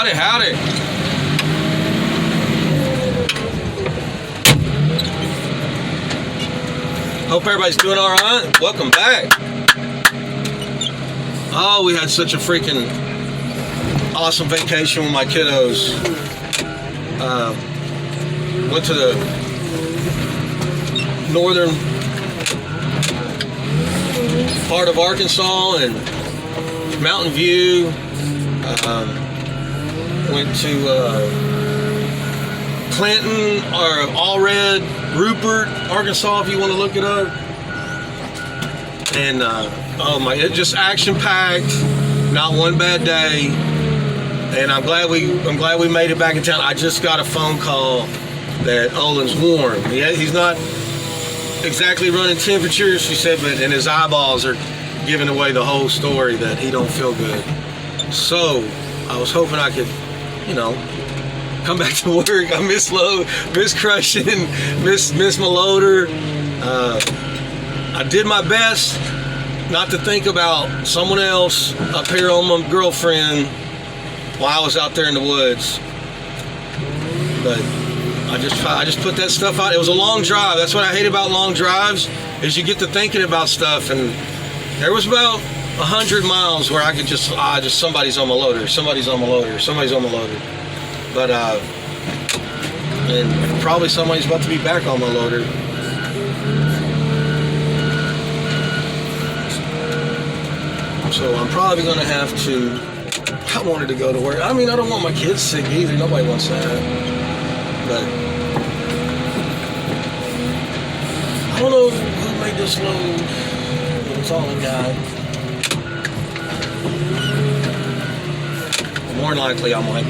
Howdy, howdy. Hope everybody's doing all right. Welcome back. Oh, we had such a freaking awesome vacation with my kiddos. Went to the northern part of Arkansas and Mountain View. Went to Clinton or Allred, Rupert, Arkansas, if you want to look it up. And oh my, it just action-packed. Not one bad day. And I'm glad we made it back in town. I just got a phone call that Olin's warm. He's not exactly running temperature, she said, but and his eyeballs are giving away the whole story that he don't feel good. So I was hoping I could, come back to work. I miss crushing, miss my loader. I did my best not to think about someone else up here on my girlfriend while I was out there in the woods. But I just put that stuff out. It was a long drive. That's what I hate about long drives, is you get to thinking about stuff. And there was about 100 miles where I could just somebody's on my loader, somebody's on my loader, somebody's on my loader. But and probably somebody's about to be back on my loader. So I'm probably gonna have to. I wanted to go to work. I mean, I don't want my kids sick either. Nobody wants that. But I don't know who made this load. It's all a guy. More than likely, I might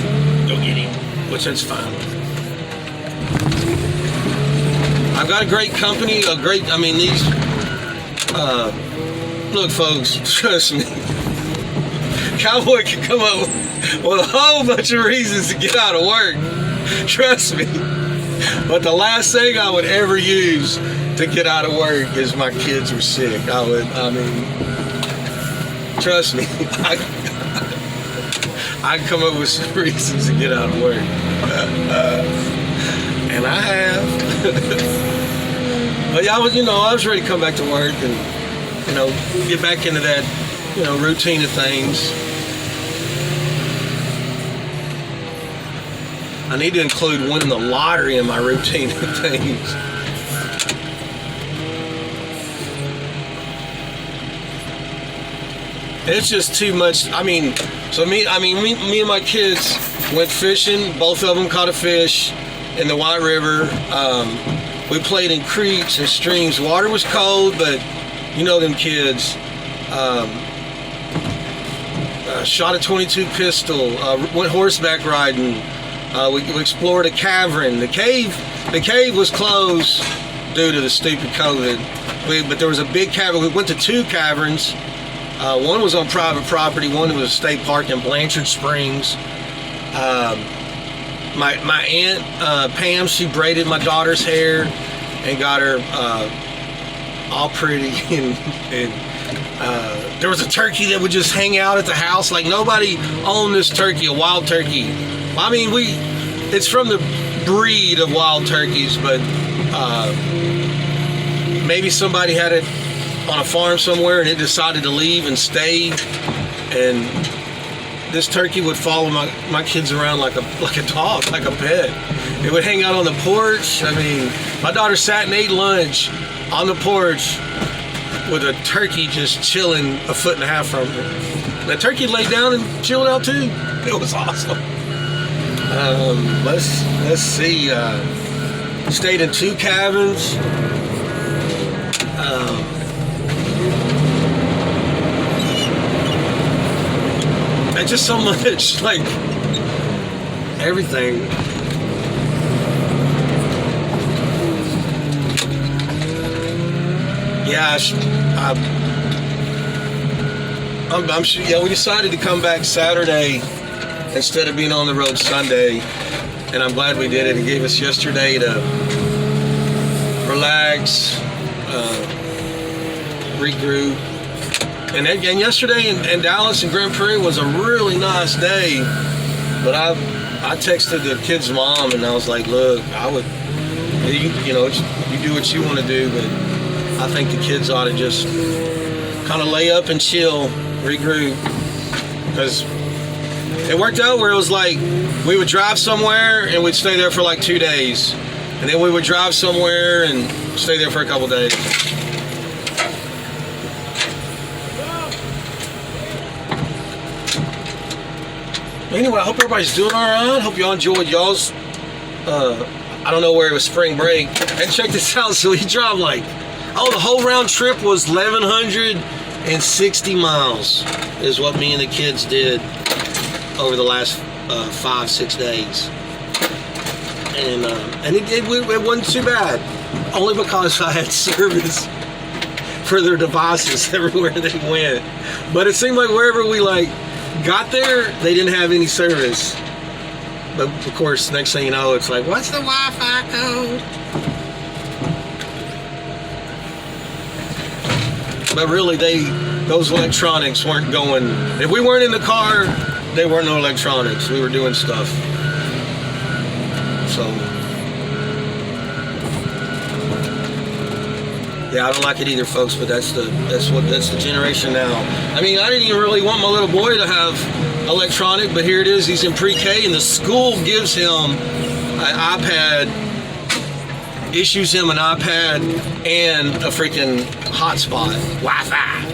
go get him, which is fine. I've got a great company. These. Look, folks, trust me. Cowboy can come up with a whole bunch of reasons to get out of work. Trust me. But the last thing I would ever use to get out of work is my kids were sick. Trust me. I come up with some reasons to get out of work. And I have. But yeah, I was ready to come back to work and, get back into that, routine of things. I need to include winning the lottery in my routine of things. It's just too much. Me and my kids went fishing. Both of them caught a fish in the White River. We played in creeks and streams. Water was cold, but them kids. Shot a .22 pistol. Went horseback riding. We explored a cavern. The cave was closed due to the stupid COVID. But there was a big cavern. We went to two caverns. One was on private property. One was a state park in Blanchard Springs. My aunt Pam, she braided my daughter's hair and got her all pretty. And there was a turkey that would just hang out at the house. Like, nobody owned this turkey, a wild turkey. It's from the breed of wild turkeys, but maybe somebody had it on a farm somewhere and it decided to leave and stay. And this turkey would follow my kids around like a dog, like a pet. It would hang out on the porch. My daughter sat and ate lunch on the porch with a turkey just chilling 1.5 feet from her. The turkey laid down and chilled out too. It was awesome. Let's see. Stayed in two cabins. And just so much, like, everything. Yeah, I'm sure. Yeah, we decided to come back Saturday instead of being on the road Sunday, and I'm glad we did it. It gave us yesterday to relax, regroup, and yesterday in Dallas and Grand Prairie was a really nice day. But I texted the kid's mom and I was like, look, I would, you know, you do what you want to do, but I think the kids ought to just kind of lay up and chill, regroup, because it worked out where it was like we would drive somewhere and we'd stay there for like 2 days, and then we would drive somewhere and stay there for a couple days. Anyway, I hope everybody's doing all right. Hope y'all enjoyed y'all's, I don't know where it was, spring break. And check this out, so we drove like, oh, the whole round trip was 1,160 miles is what me and the kids did over the last 5-6 days. And it wasn't too bad, only because I had service for their devices everywhere they went. But it seemed like wherever we like got there, they didn't have any service. But of course, next thing you know, it's like, what's the Wi-Fi code? But really, those electronics weren't going. If we weren't in the car, there were no electronics. We were doing stuff. So yeah, I don't like it either, folks. But that's the generation now. I mean, I didn't even really want my little boy to have electronic, but here it is. He's in pre-K, and the school gives him an iPad, issues him an iPad and a freaking hotspot, Wi-Fi,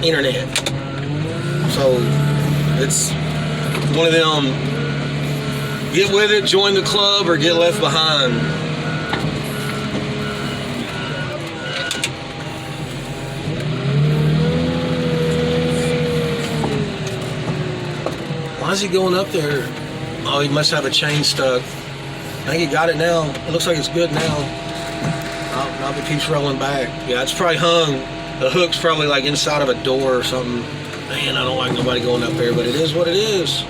internet. So it's one of them, get with it, join the club, or get left behind. Why is he going up there? Oh, he must have a chain stuck. I think he got it now. It looks like it's good now. Now it keeps rolling back. Yeah, it's probably hung. The hook's probably like inside of a door or something. Man, I don't like nobody going up there, but it is what it is.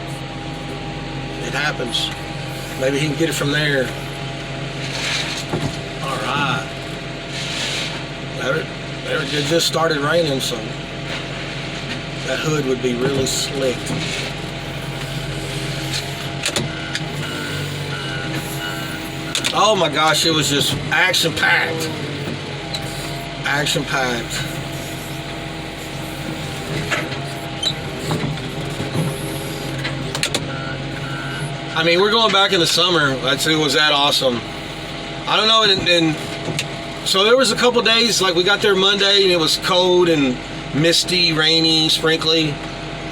It happens. Maybe he can get it from there. All right. It just started raining, so that hood would be really slicked. Oh my gosh, it was just action-packed. Action-packed. I mean, we're going back in the summer. It was that awesome. I don't know, and so there was a couple days, like we got there Monday and it was cold and misty, rainy, sprinkly,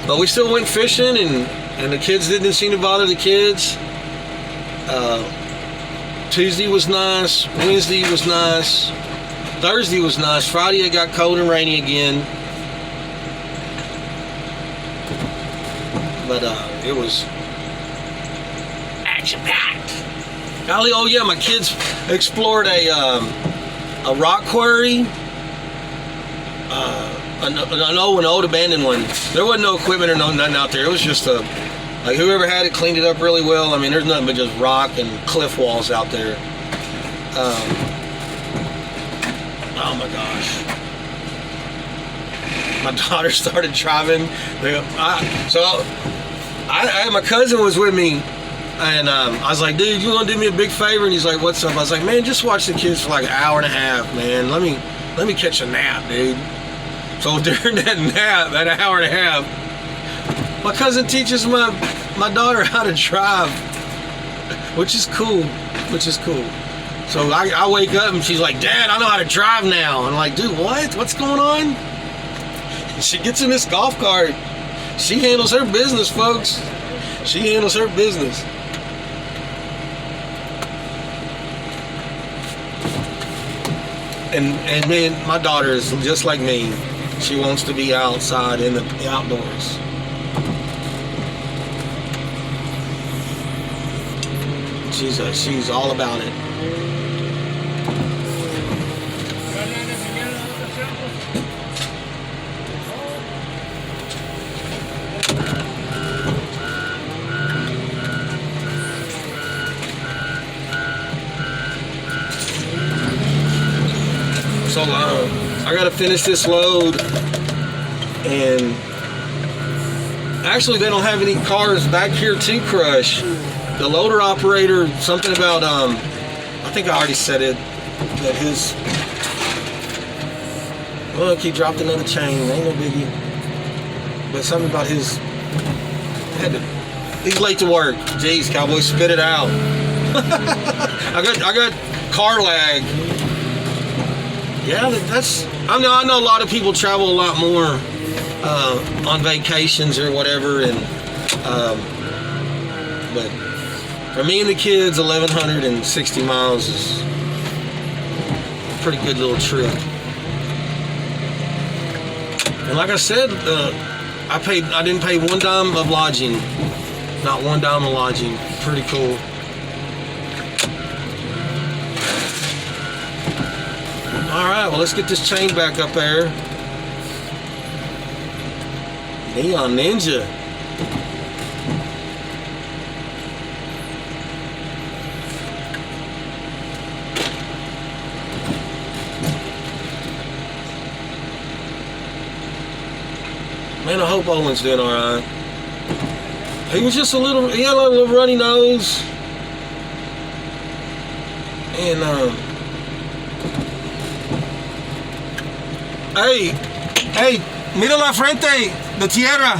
but we still went fishing, and the kids didn't seem to bother the kids. Tuesday was nice, Wednesday was nice, Thursday was nice, Friday it got cold and rainy again. But it was action-packed. Golly, oh yeah, my kids explored a rock quarry. An old abandoned one. There wasn't no equipment or nothing out there. It was just like whoever had it cleaned it up really well. I mean, there's nothing but just rock and cliff walls out there. Oh my gosh. My daughter started driving. My cousin was with me, and I was like, dude, you want to do me a big favor? And he's like, what's up? I was like, man, just watch the kids for like an hour and a half, man. Let me catch a nap, dude. So during that nap, that hour and a half, my cousin teaches my daughter how to drive, which is cool. So I wake up and she's like, Dad, I know how to drive now. And I'm like, dude, what? What's going on? And she gets in this golf cart. She handles her business, folks. She handles her business. And man, my daughter is just like me. She wants to be outside in the outdoors. She's all about it. So I gotta finish this load, and Actually, they don't have any cars back here to crush. The loader operator, something about, I think I already said it, that his, look, he dropped another chain, ain't no biggie. But something about his, he's late to work. Jeez, cowboy, spit it out. I got car lag. Yeah, I know a lot of people travel a lot more on vacations or whatever, and but for me and the kids, 1,160 miles is a pretty good little trip. And like I said, I didn't pay one dime of lodging, not one dime of lodging. Pretty cool. All right, well, let's get this chain back up there. Neon Ninja. Man, I hope Owen's doing all right. He was just he had a little runny nose. And, hey, mira la frente de tierra.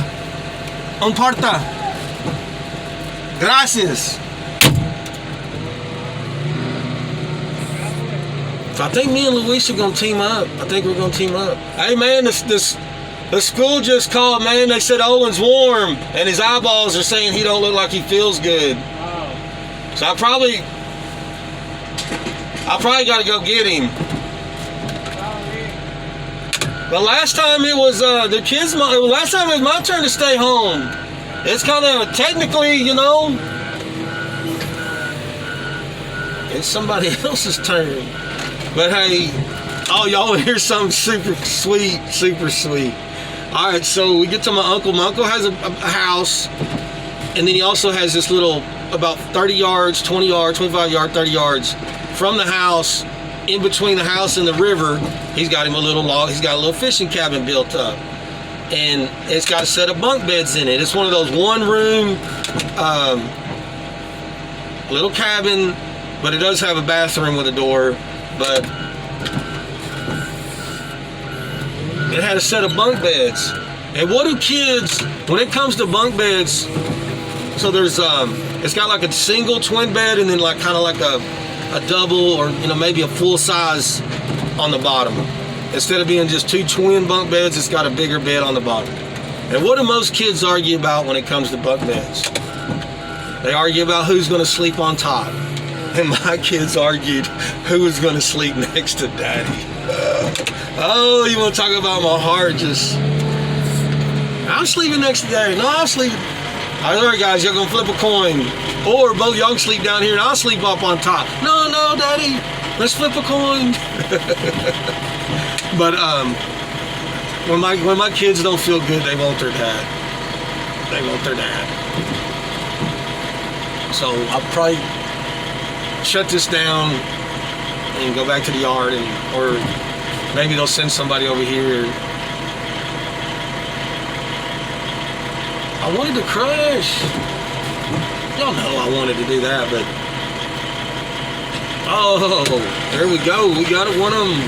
Un porta. Gracias. So I think me and Luis are gonna team up. I think we're gonna team up. Hey man, the school just called, man. They said Owen's warm, and his eyeballs are saying he don't look like he feels good. Oh. So I probably got to go get him. But last time it was last time it was my turn to stay home. It's kind of technically, you know, it's somebody else's turn. But hey, oh, y'all hear something super sweet, super sweet. All right, so we get to my uncle. My uncle has a house, and then he also has this little, about 30 yards, 20 yards, 25 yards, 30 yards from the house. In between the house and the river, he's got a little fishing cabin built up, and it's got a set of bunk beds in it. It's one of those one-room little cabin, but it does have a bathroom with a door. But it had a set of bunk beds. And what do kids, when it comes to bunk beds, so there's it's got like a single twin bed, and then like kind of like a double, or you know, maybe a full size on the bottom. Instead of being just two twin bunk beds, it's got a bigger bed on the bottom. And what do most kids argue about when it comes to bunk beds? They argue about who's going to sleep on top. And my kids argued who was going to sleep next to daddy. Oh, you want to talk about my heart? I'm sleeping next to daddy. No, I'm sleeping. All right, guys, y'all gonna flip a coin, or both y'all can sleep down here and I'll sleep up on top. No, daddy, let's flip a coin. But when my kids don't feel good, they want their dad. They want their dad. So I'll probably shut this down and go back to the yard, or maybe they'll send somebody over here. I wanted to crush. Y'all know I wanted to do that, but oh, there we go. We got one of them.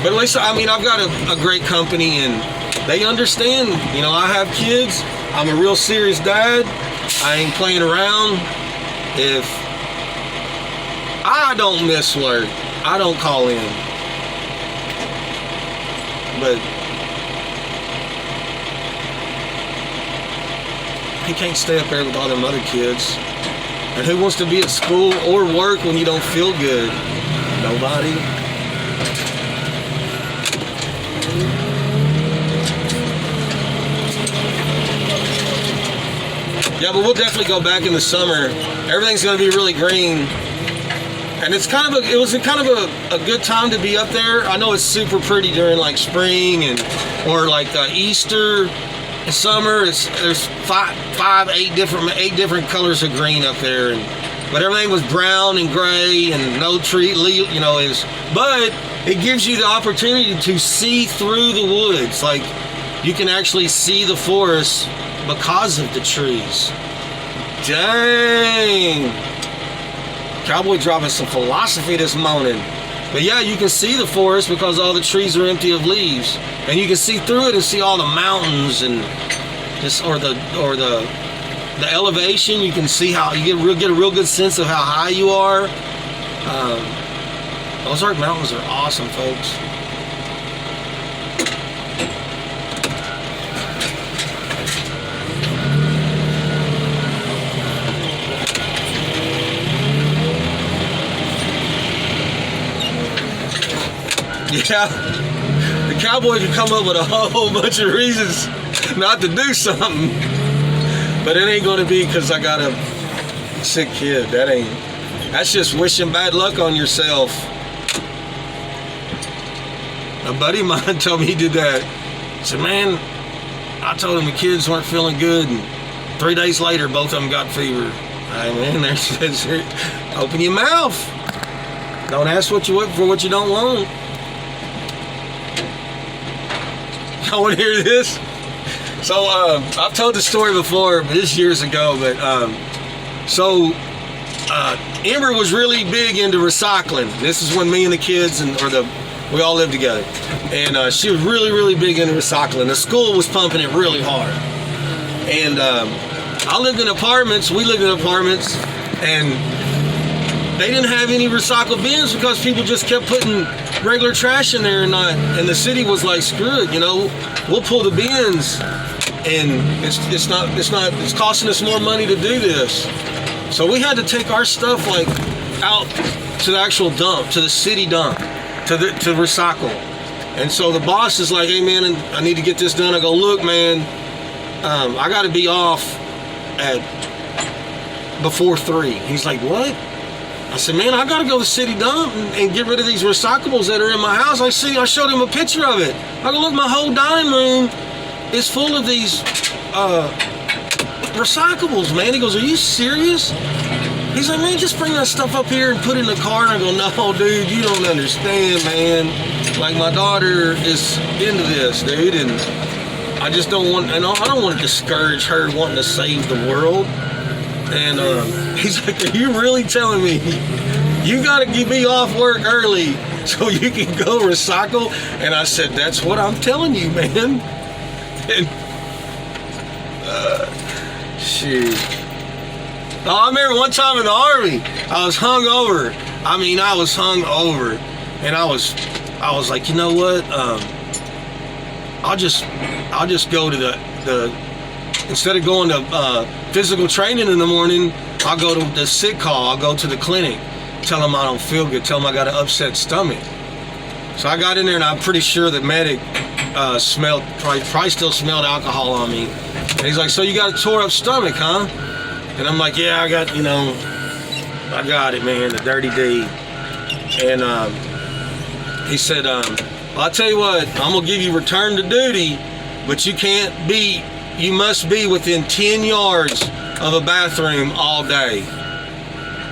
But at least, I mean, I've got a great company, and they understand. You know, I have kids. I'm a real serious dad. I ain't playing around. If I don't miss work, I don't call in. But he can't stay up there with all them other kids. And who wants to be at school or work when you don't feel good? Nobody. Yeah, but we'll definitely go back in the summer. Everything's going to be really green. And it was kind of a good time to be up there. I know it's super pretty during like spring or like Easter, summer. There's eight different colors of green up there, and but everything was brown and gray and no tree, you know, but it gives you the opportunity to see through the woods. Like, you can actually see the forest because of the trees. Dang. Cowboy dropping some philosophy this morning. But yeah, you can see the forest because all the trees are empty of leaves. And you can see through it and see all the mountains and just, or the elevation. You can see how, you get a real good sense of how high you are. Ozark Mountains are awesome, folks. Yeah, the cowboy can come up with a whole bunch of reasons not to do something, but it ain't gonna be because I got a sick kid. That's just wishing bad luck on yourself. A buddy of mine told me he did that. He said, man, I told him the kids weren't feeling good, and 3 days later, both of them got fever. I mean, there's open your mouth. Don't ask what you want for what you don't want. I want to hear this. So I've told the story before, but this years ago. But Amber was really big into recycling. This is when me and the kids we all lived together, and she was really, really big into recycling. The school was pumping it really hard, and I lived in apartments. We lived in apartments, and they didn't have any recycle bins because people just kept putting regular trash in there, and the city was like, screw it, you know, we'll pull the bins, and it's costing us more money to do this. So we had to take our stuff like out to the actual dump, to the city dump, to recycle. And so the boss is like, hey man, I need to get this done. I go, look man, I got to be off at before 3. He's like, what? I said, man, I gotta go to the city dump and get rid of these recyclables that are in my house. I showed him a picture of it. I go, look, my whole dining room is full of these recyclables, man. He goes, are you serious? He's like, man, just bring that stuff up here and put it in the car. And I go, no, dude, you don't understand, man. Like, my daughter is into this, dude, and I just don't want, and I don't want to discourage her wanting to save the world. And he's like, are you really telling me you got to be off work early so you can go recycle? And I said, that's what I'm telling you, man. And shoot. Oh, I remember one time in the Army, I was hungover. I mean, I was hungover. And I was like, you know what? I'll just go to the instead of going to physical training in the morning, I'll go to the sick call. I'll go to the clinic, tell them I don't feel good, tell them I got an upset stomach. So I got in there, and I'm pretty sure that medic probably still smelled alcohol on me. And he's like, so you got a tore up stomach, huh? And I'm like, yeah, I got it, man, the dirty D. And he said, well, I'll tell you what, I'm gonna give you return to duty, but you must be within 10 yards of a bathroom all day.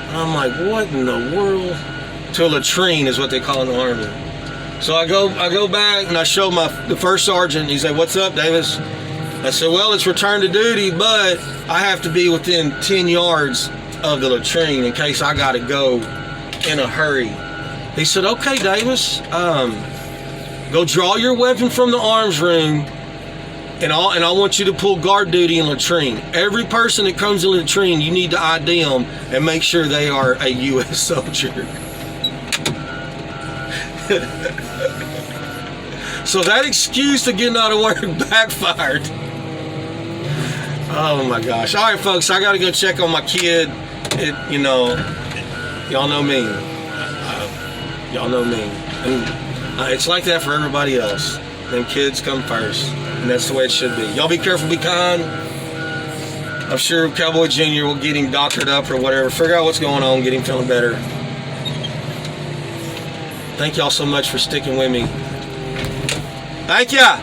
I'm like, what in the world? To a latrine is what they call in the Army. So I go back and I show the first sergeant. He said, what's up, Davis? I said, well, it's return to duty, but I have to be within 10 yards of the latrine in case I got to go in a hurry. He said, okay, Davis, go draw your weapon from the arms room. And I want you to pull guard duty in latrine. Every person that comes in latrine, you need to ID them and make sure they are a U.S. soldier. So that excuse to getting out of work backfired. Oh my gosh. All right, folks, I got to go check on my kid. Y'all know me. Y'all know me. And it's like that for everybody else. Them kids come first. And that's the way it should be. Y'all be careful, be kind. I'm sure Cowboy Jr. will get him doctored up or whatever. Figure out what's going on, get him feeling better. Thank y'all so much for sticking with me. Thank ya.